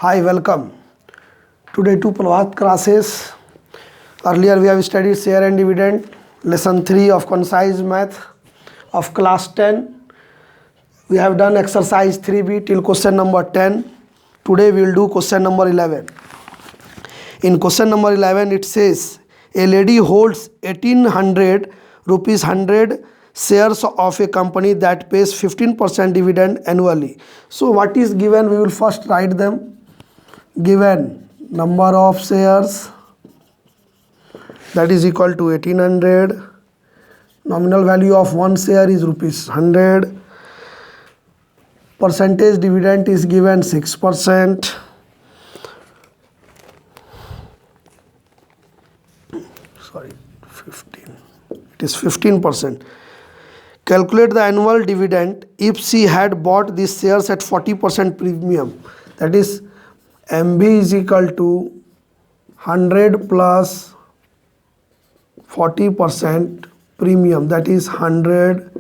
Hi, welcome. Today to Prabhat classes. Earlier we have studied share and dividend, lesson 3 of concise math of class 10. We have done exercise 3b till question number 10. Today we will do question number 11. In question number 11 it says a lady holds 1800 rupees 100 shares of a company that pays 15% dividend annually. So what is given, we will first write them. Given number of shares, that is equal to 1800. Nominal value of one share is rupees 100. Percentage dividend is given 6%. Sorry, 15. It is 15%. Calculate the annual dividend if she had bought these shares at 40% premium. That is MB is equal to 100 plus 40% premium, that is 100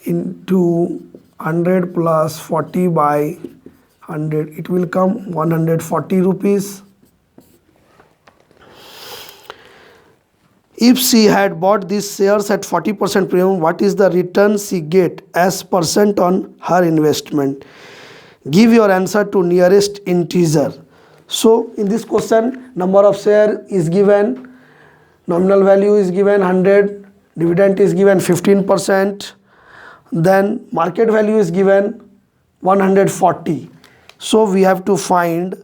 into 100 plus 40 by 100, it will come 140 rupees. If she had bought these shares at 40% premium, what is the return she get as percent on her investment? Give your answer to nearest integer. So in this question, number of share is given, nominal value is given 100, dividend is given 15%, then market value is given 140. So we have to find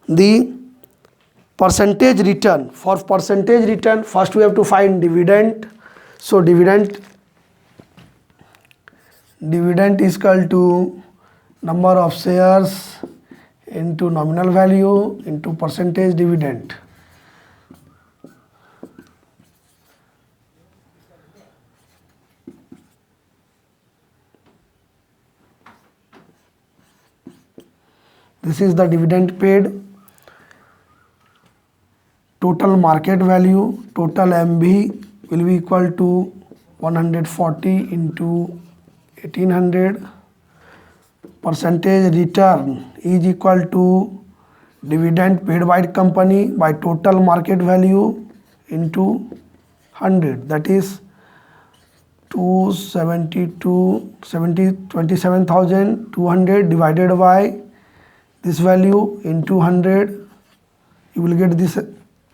the percentage return. For percentage return, first we have to find dividend. So dividend is equal to number of shares into nominal value into percentage dividend. This is the dividend paid. Total market value, total MB will be equal to 140 into 1800. Percentage return is equal to dividend paid by company by total market value into 100, that is 27,200 divided by this value into 100. You will get this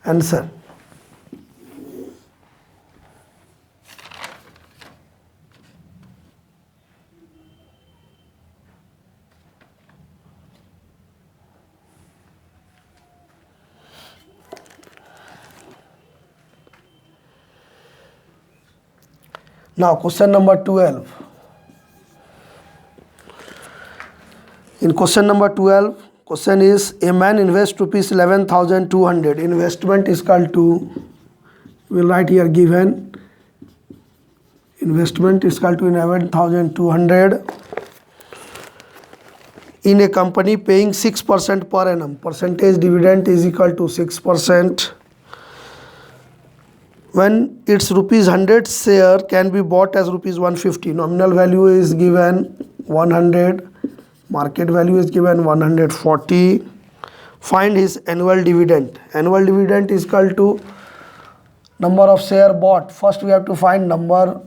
answer. Now question number 12. In question number 12, question is a man invests rupees 11,200. Investment is equal to, we will write here given, investment is equal to 11,200 in a company paying 6% per annum. Percentage dividend is equal to 6%. When its rupees 100 share can be bought as rupees 150. Nominal value is given 100. Market value is given 140. Find his annual dividend. Annual dividend is equal to number of share bought. First we have to find number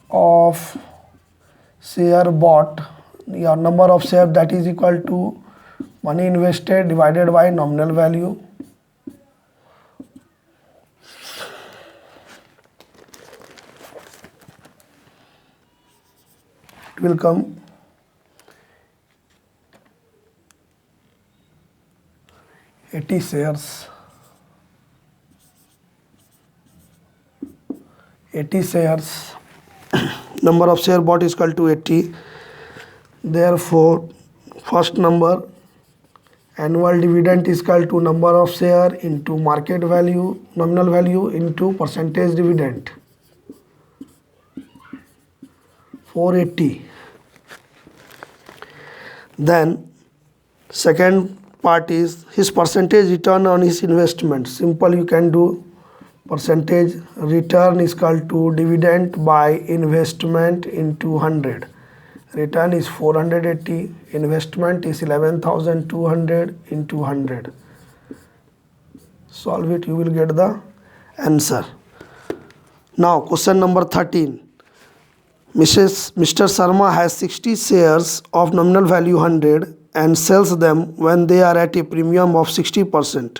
of share bought. Your number of share, that is equal to money invested divided by nominal value. It will come 80 shares. 80 shares. Number of share bought is equal to 80. Therefore, first number, annual dividend is equal to number of share into market value, nominal value into percentage dividend. 480. Then second part is his percentage return on his investment. Simple, you can do percentage return is equal to dividend by investment into 100. Return is 480. Investment is 11,200 into 100. Solve it, you will get the answer. Now question number 13. Mr. Sharma has 60 shares of nominal value 100 and sells them when they are at a premium of 60%.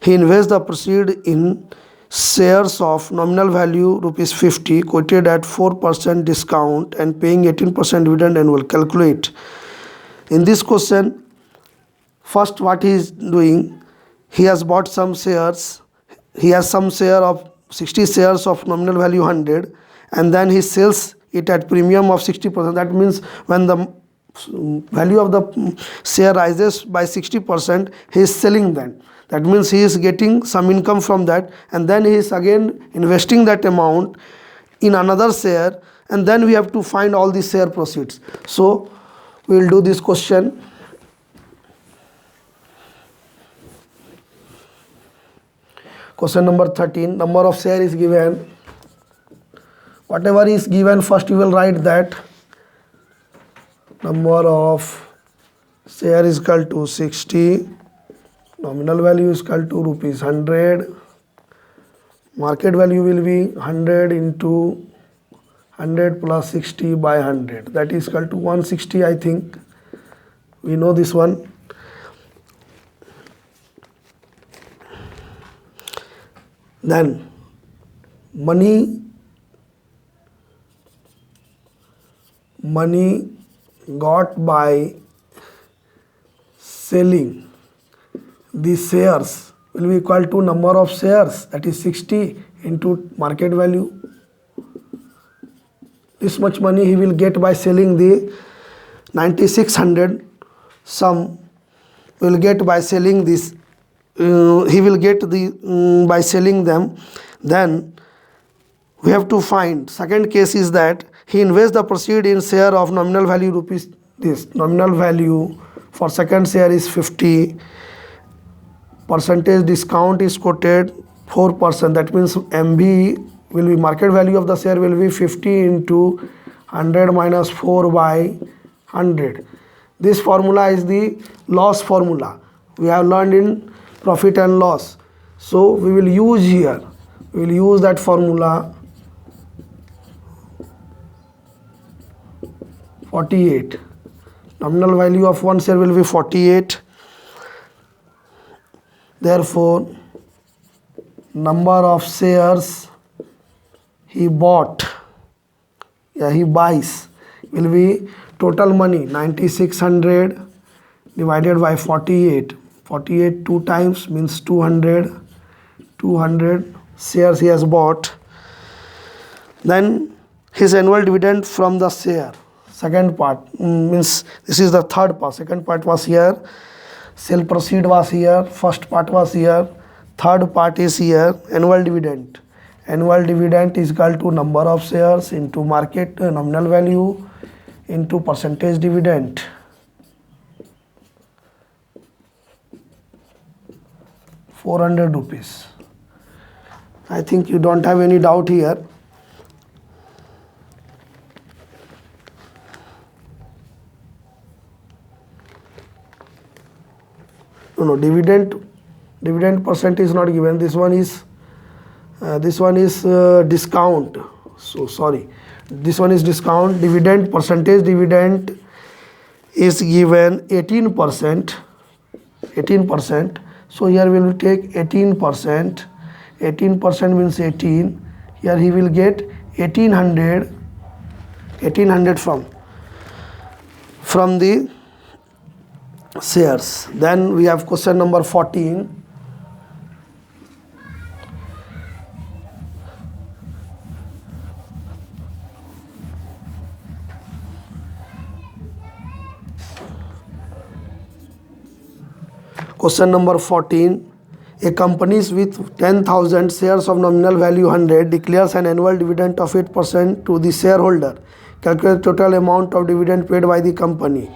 He invests the proceeds in shares of nominal value rupees 50 quoted at 4% discount and paying 18% dividend annual. Calculate. In this question, first what he is doing, he has bought some shares. He has some share of 60 shares of nominal value 100 and then he sells it at premium of 60%. That means when the value of the share rises by 60%, he is selling them. That means he is getting some income from that and then he is again investing that amount in another share and then we have to find all the share proceeds. So we will do this question. Question number 13. Number of share is given. Whatever is given, first you will write that number of share is equal to 60. Nominal value is equal to rupees 100. Market value will be 100 into 100 plus 60 by 100. That is equal to 160, I think. We know this one. Then money got by selling the shares will be equal to number of shares, that is 60 into market value. This much money he will get by selling the 9600 sum will get by selling this. He will get the by selling them. Then we have to find second case is that he invests the proceed in share of nominal value rupees. This nominal value for second share is 50. Percentage discount is quoted 4%. That means MV will be market value of the share will be 50 into 100 minus 4 by 100. This formula is the loss formula we have learned in profit and loss. So we will use here. We will use that formula 48. Nominal value of one share will be 48. Therefore, number of shares he bought, he buys will be total money 9600 divided by 48. 48 two times means 200. 200 shares he has bought. Then his annual dividend from the share. Second part means this is the third part. Second part was here. Sale proceed was here. First part was here. Third part is here. Annual dividend. Annual dividend is equal to number of shares into market nominal value into percentage dividend. ₹400. I think you don't have any doubt here. No, dividend percent is not given. This one is discount. So sorry, this one is discount. Dividend percentage dividend is given 18%. 18%. So here we will take 18%. 18% means 18. Here he will get 1800. 1800 from the shares. Then we have question number 14. Question number 14. A company with 10,000 shares of nominal value 100 declares an annual dividend of 8% to the shareholder. Calculate total amount of dividend paid by the company.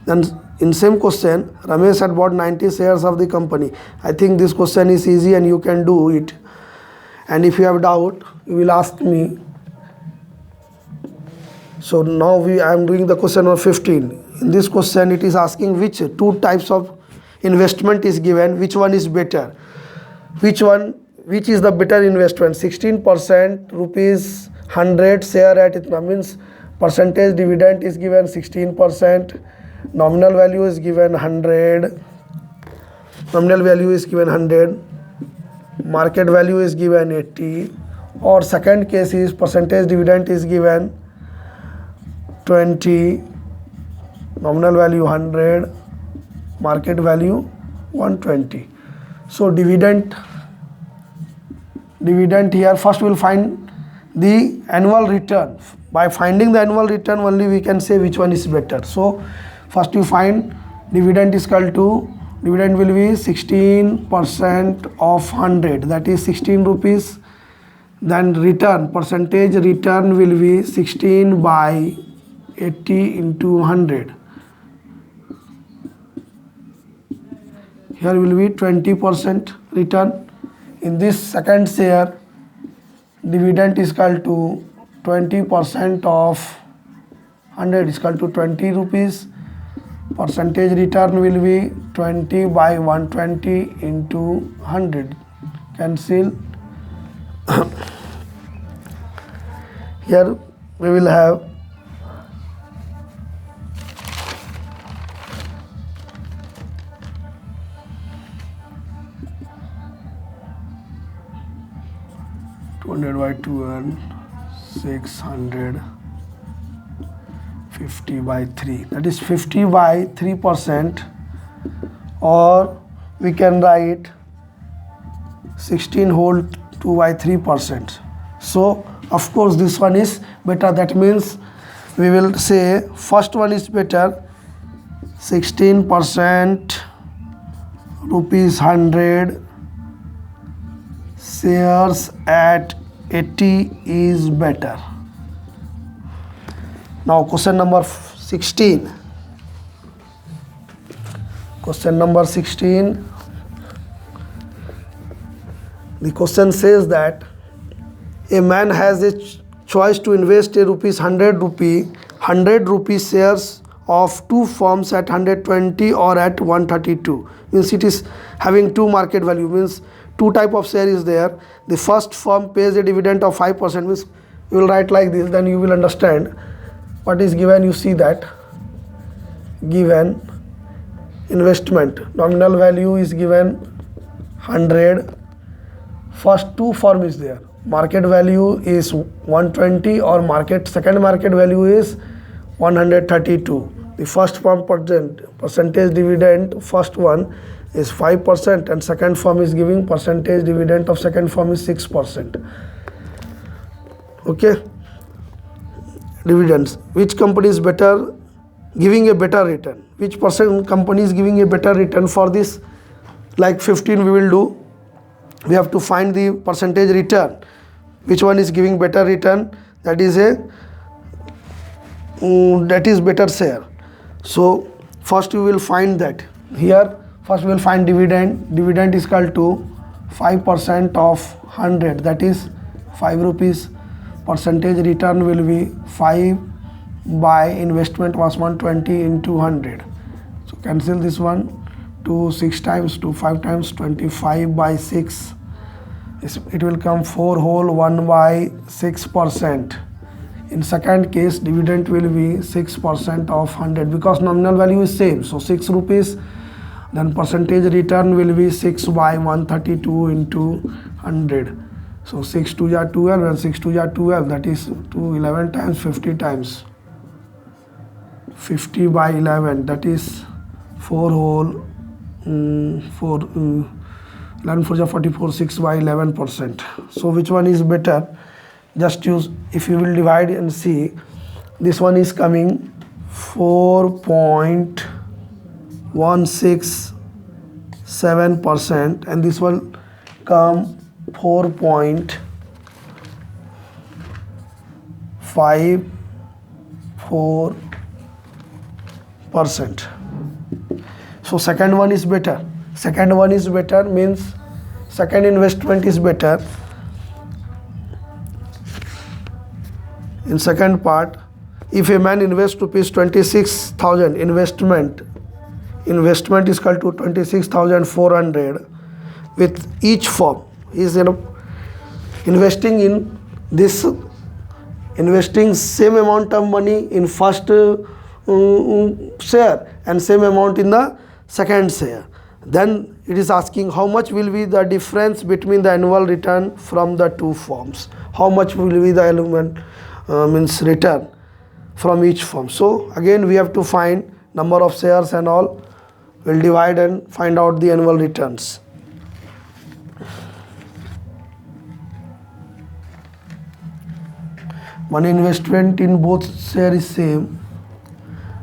Then in same question, Ramesh had bought 90 shares of the company. I think this question is easy and you can do it. And if you have doubt, you will ask me. So now I am doing the question number 15. In this question it is asking which two types of investment is given, which one is better, which is the better investment. 16% rupees 100 share at itna means percentage dividend is given 16%, nominal value is given 100, market value is given 80, or second case is percentage dividend is given 20, nominal value 100, market value 120. So dividend here, first we will find the annual return. By finding the annual return only we can say which one is better. So first you find dividend is equal to, dividend will be 16% of 100, that is 16 rupees. Then return, percentage return will be 16 by 80 into 100. Here will be 20% return. In this second share, dividend is equal to 20% of 100 is equal to 20 rupees. Percentage return will be 20 by 120 into 100. Cancel. Here we will have 200 by 12, 600, 50 by 3, that is 50 by 3%, or we can write 16 whole 2 by 3%. So of course this one is better, that means we will say first one is better. 16% rupees 100 shares at 80 is better. Now question number 16. Question number 16. The question says that a man has a choice to invest a ₹100 shares of two firms at 120 or at 132. Means it is having two market value, means two type of share is there. The first firm pays a dividend of 5%, means you will write like this, then you will understand what is given. You see that given investment, nominal value is given 100. First two firm is there, market value is 120 or second market value is 132. The first firm percentage dividend, first one is 5% and second firm is giving percentage dividend of second firm is 6%. Okay, dividends, which company is better, giving a better return, which company is giving a better return? For this, like 15 we will do, we have to find the percentage return, which one is giving better return, that is better share. So first we will find that. Here first we will find dividend is equal to 5% of 100, that is 5 rupees. Percentage return will be 5 by investment was 120 into 100. So cancel this one, 2 6 times, 2 5 times, 25 by 6. It will come 4 whole 1 by 6%. In second case, dividend will be 6% of 100 because nominal value is same. So 6 rupees. Then percentage return will be 6 by 132 into 100. So 6 2 are 12 and 6 2 are 12, that is 2 11 times 50 times 50 by 11, that is 4 whole 4 11 4 44, 6 by 11%. So which one is better? Just use, if you will divide and see, this one is coming 4.167% and this one come 4.54%. So second one is better. Second one is better means second investment is better. In second part, if a man invests rupees 26,000, investment is equal to 26,400 with each firm. He is investing in this, investing same amount of money in first share and same amount in the second share. Then it is asking how much will be the difference between the annual return from the two firms. How much will be the element means return from each firm. So again we have to find number of shares and all. We'll divide and find out the annual returns. Money investment in both share is same.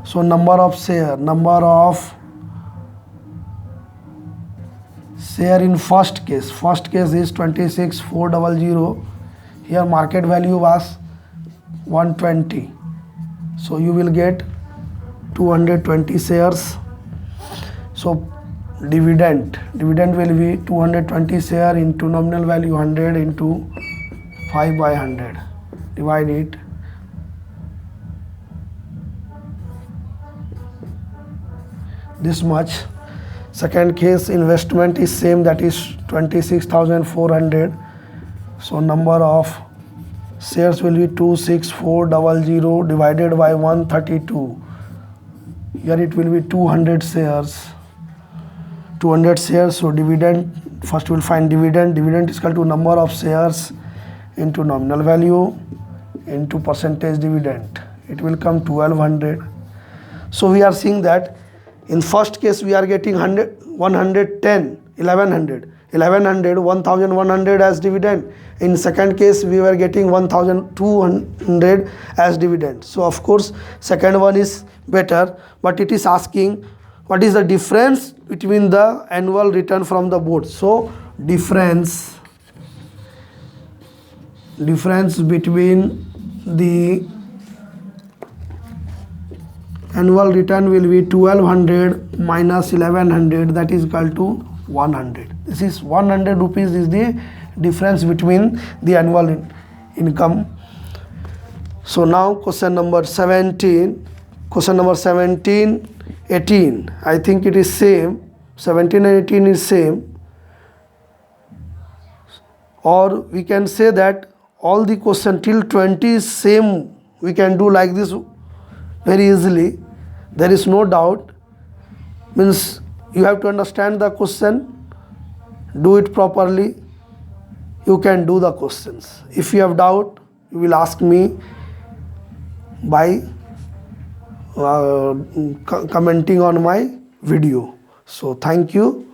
So number of share in first case is 26,400. Here market value was 120. So you will get 220 shares. So dividend will be 220 share into nominal value 100 into 5 by 100. Divide it. This much. Second case investment is same, that is 26,400. So number of shares will be 26400 divided by 132. Here it will be 200 shares. So dividend, first we'll find dividend is equal to number of shares into nominal value into percentage dividend. It will come 1200. So we are seeing that in first case we are getting 1100 as dividend. In second case we were getting 1200 as dividend. So of course second one is better, but it is asking what is the difference between the annual return from the both. So difference between the annual return will be 1200 minus 1100, that is equal to 100. This is 100 rupees is the difference between the annual income. So now question number 18, I think it is same. 17 and 18 is same, or we can say that all the question till 20 is same. We can do like this very easily. There is no doubt. Means you have to understand the question, do it properly, you can do the questions. If you have doubt, you will ask me by commenting on my video. So thank you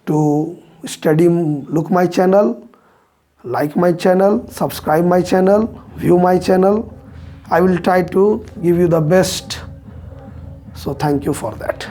to study, look my channel, like my channel, subscribe my channel, view my channel. I will try to give you the best. So thank you for that.